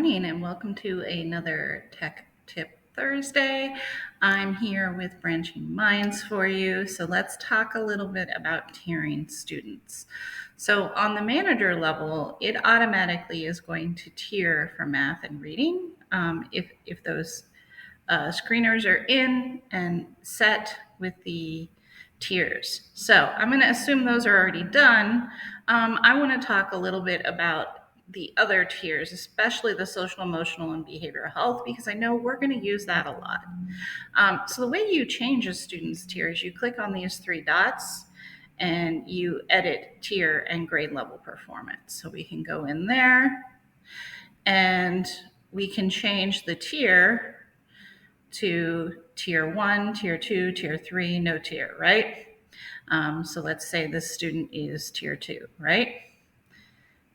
morning and welcome to another Tech Tip Thursday. I'm here with Branching Minds for you. So let's talk a little bit about tiering students. So on the manager level, it automatically is going to tier for math and reading if those screeners are in and set with the tiers. So I'm going to assume those are already done. I want to talk a little bit about the other tiers, especially the social, emotional, and behavioral health, because I know we're going to use that a lot. So the way you change a student's tiers, you click on these three dots and you edit tier and grade level performance. So we can go in there and we can change the tier to tier 1, tier 2, tier 3, no tier, right? So let's say this student is tier 2, right?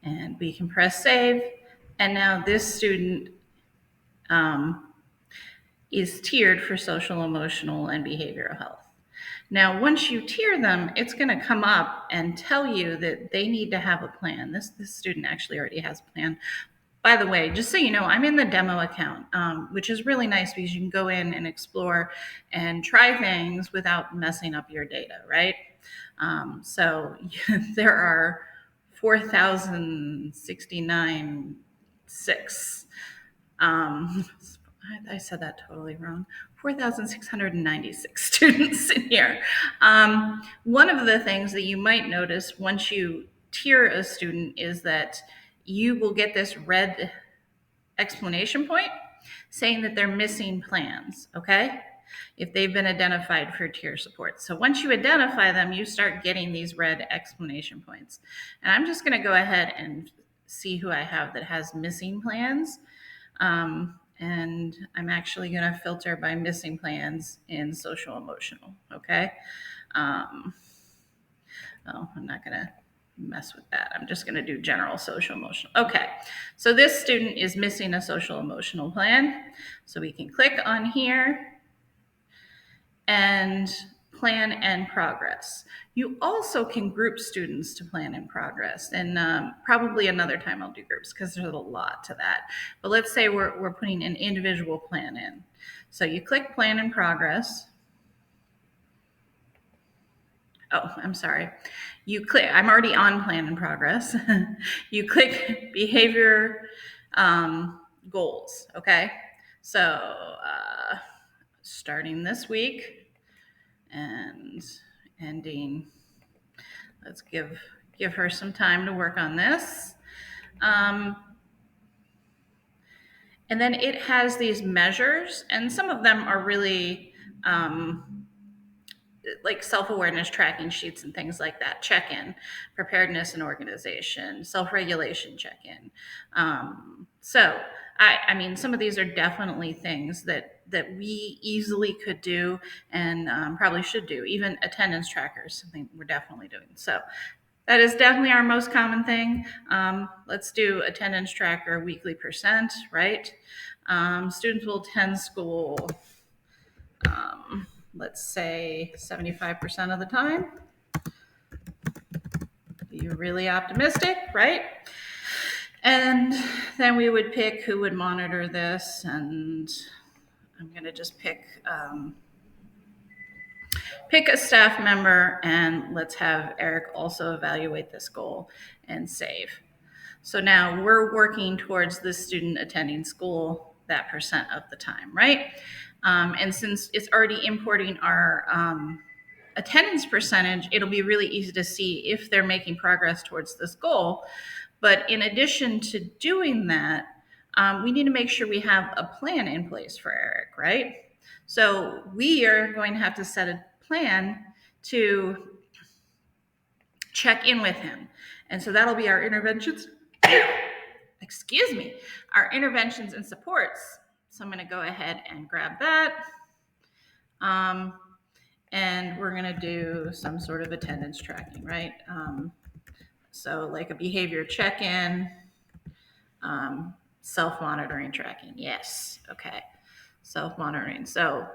And we can press save. And now this student is tiered for social, emotional, and behavioral health. Now, once you tier them, it's going to come up and tell you that they need to have a plan. This student actually already has a plan. By the way, just so you know, I'm in the demo account, which is really nice because you can go in and explore and try things without messing up your data, right? So there are 4,069 I said that totally wrong. 4,696 students in here. One of the things that you might notice once you tier a student is that you will get this red exclamation point saying that they're missing plans, okay? If they've been identified for tier support. So once you identify them, you start getting these red exclamation points. And I'm just going to go ahead and see who I have that has missing plans. And I'm actually going to filter by missing plans in social emotional, okay? I'm not going to mess with that. I'm just going to do general social emotional. Okay, so this student is missing a social emotional plan. So we can click on here and plan and progress. You also can group students to plan and progress, and probably another time I'll do groups because there's a lot to that. But let's say we're putting an individual plan in. So you click plan and progress. Oh, I'm sorry. You click, I'm already on plan and progress. You click behavior goals, okay? So starting this week and ending, let's give her some time to work on this. And then it has these measures, and some of them are really like self-awareness tracking sheets and things like that. Check-in, preparedness and organization, self-regulation check-in. So I mean, some of these are definitely things that we easily could do and probably should do. Even attendance trackers, something we're definitely doing. So that is definitely our most common thing. Let's do attendance tracker weekly %, right? Students will attend school, let's say 75% of the time. You're really optimistic, right? And then we would pick who would monitor this, and I'm going to just pick a staff member, and let's have Eric also evaluate this goal and save. So now we're working towards this student attending school that % of the time, right? And since it's already importing our attendance percentage, it'll be really easy to see if they're making progress towards this goal. But in addition to doing that, we need to make sure we have a plan in place for Eric, right? So we are going to have to set a plan to check in with him. And so that'll be our interventions. Excuse me, our interventions and supports. So I'm going to go ahead and grab that. And we're going to do some sort of attendance tracking, right? So like a behavior check-in, self-monitoring tracking. Yes. Okay. Self-monitoring. So,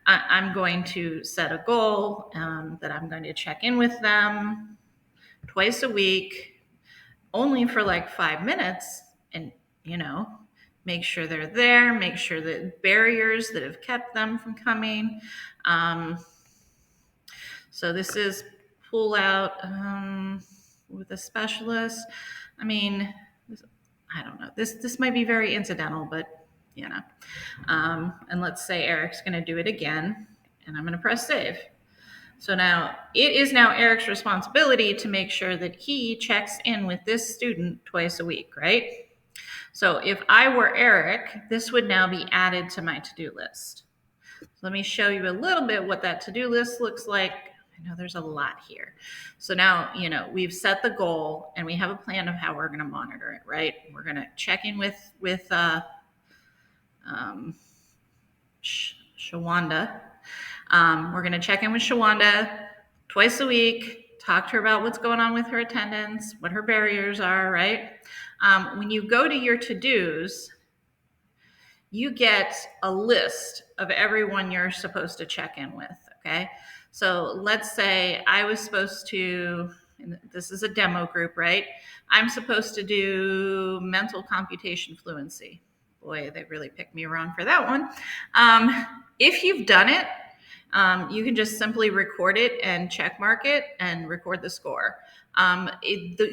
I'm going to set a goal that I'm going to check in with them twice a week, only for like 5 minutes. And, make sure they're there, make sure that barriers that have kept them from coming. So this is pull out with a specialist. I mean, I don't know. This might be very incidental, but and let's say Eric's going to do it again, and I'm going to press save. So now it is now Eric's responsibility to make sure that he checks in with this student twice a week, right? So if I were Eric, this would now be added to my to-do list. So let me show you a little bit what that to-do list looks like. I know there's a lot here. So now, we've set the goal and we have a plan of how we're going to monitor it, right? We're going to check in with Shawanda. We're going to check in with Shawanda twice a week, talk to her about what's going on with her attendance, what her barriers are, right? When you go to your to-dos, you get a list of everyone you're supposed to check in with, okay? So let's say I was supposed to, and this is a demo group, right? I'm supposed to do mental computation fluency. Boy, they really picked me wrong for that one. If you've done it, you can just simply record it and check mark it and record the score.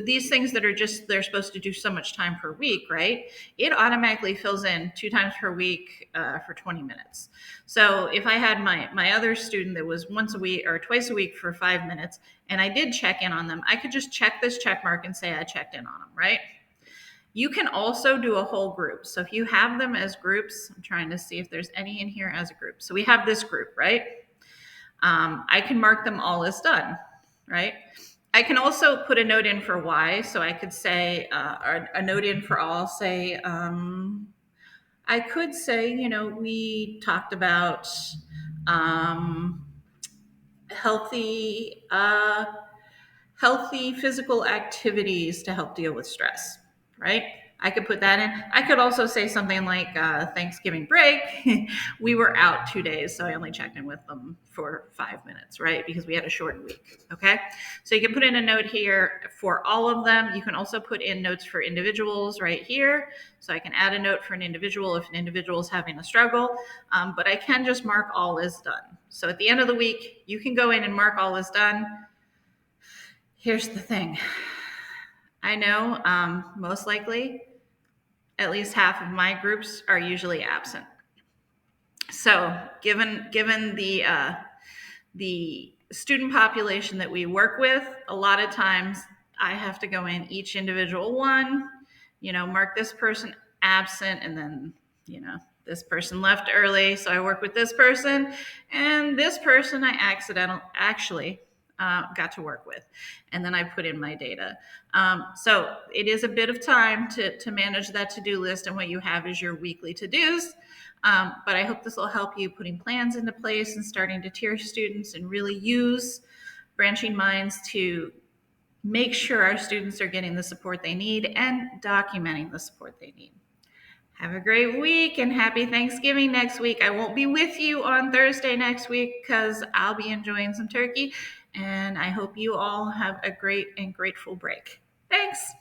These things that are they're supposed to do so much time per week, right? It automatically fills in 2 times per week for 20 minutes. So if I had my other student that was once a week or twice a week for 5 minutes, and I did check in on them, I could just check this check mark and say I checked in on them, right? You can also do a whole group. So if you have them as groups, I'm trying to see if there's any in here as a group. So we have this group, right? I can mark them all as done, right? I can also put a note in for why. So I could say, a note in for all, say, I could say, we talked about healthy physical activities to help deal with stress, right? I could put that in. I could also say something like Thanksgiving break. We were out 2 days, so I only checked in with them for 5 minutes, right? Because we had a short week, okay? So you can put in a note here for all of them. You can also put in notes for individuals right here. So I can add a note for an individual if an individual is having a struggle, but I can just mark all is done. So at the end of the week, you can go in and mark all is done. Here's the thing. I know most likely at least half of my groups are usually absent. So given the student population that we work with, a lot of times I have to go in each individual one, mark this person absent, and then, this person left early, so I work with this person, and this person I actually got to work with, and then I put in my data. So it is a bit of time to manage that to-do list, and what you have is your weekly to-dos. But I hope this will help you putting plans into place and starting to tier students and really use Branching Minds to make sure our students are getting the support they need and documenting the support they need. Have a great week and happy Thanksgiving next week. I won't be with you on Thursday next week because I'll be enjoying some turkey, and I hope you all have a great and grateful break. Thanks.